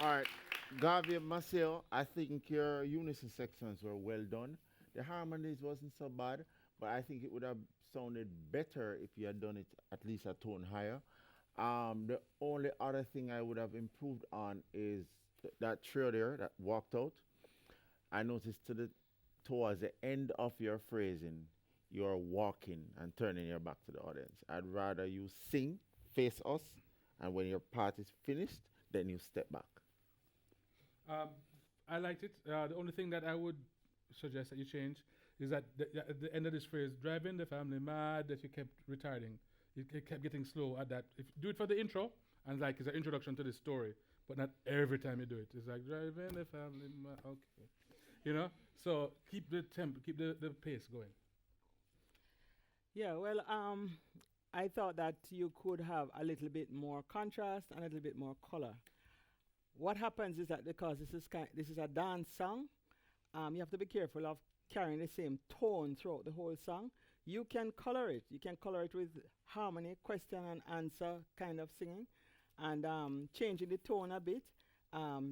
All right, Garvey Maceo, I think your unison sections were well done. The harmonies wasn't so bad, but I think it would have sounded better if you had done it at least a tone higher. The only other thing I would have improved on is that trio there that walked out. I noticed towards the end of your phrasing, you're walking and turning your back to the audience. I'd rather you sing, face us, and when your part is finished, then you step back. Um, I liked it. The only thing that I would suggest that you change is that at the end of this phrase, driving the family mad, that you kept retarding. It kept getting slow at that. If do it for the intro, and like it's an introduction to the story, but not every time you do it. It's like driving the family mad. Okay, So keep the tempo, keep the pace going. Yeah, well, I thought that you could have a little bit more contrast and a little bit more color. What happens is that because this is a dance song, you have to be careful of carrying the same tone throughout the whole song. You can color it. You can color it with harmony, question and answer kind of singing, and changing the tone a bit,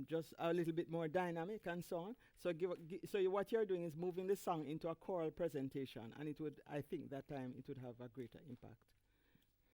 just a little bit more dynamic and so on. What you're doing is moving the song into a choral presentation, and it would, I think, that time it would have a greater impact.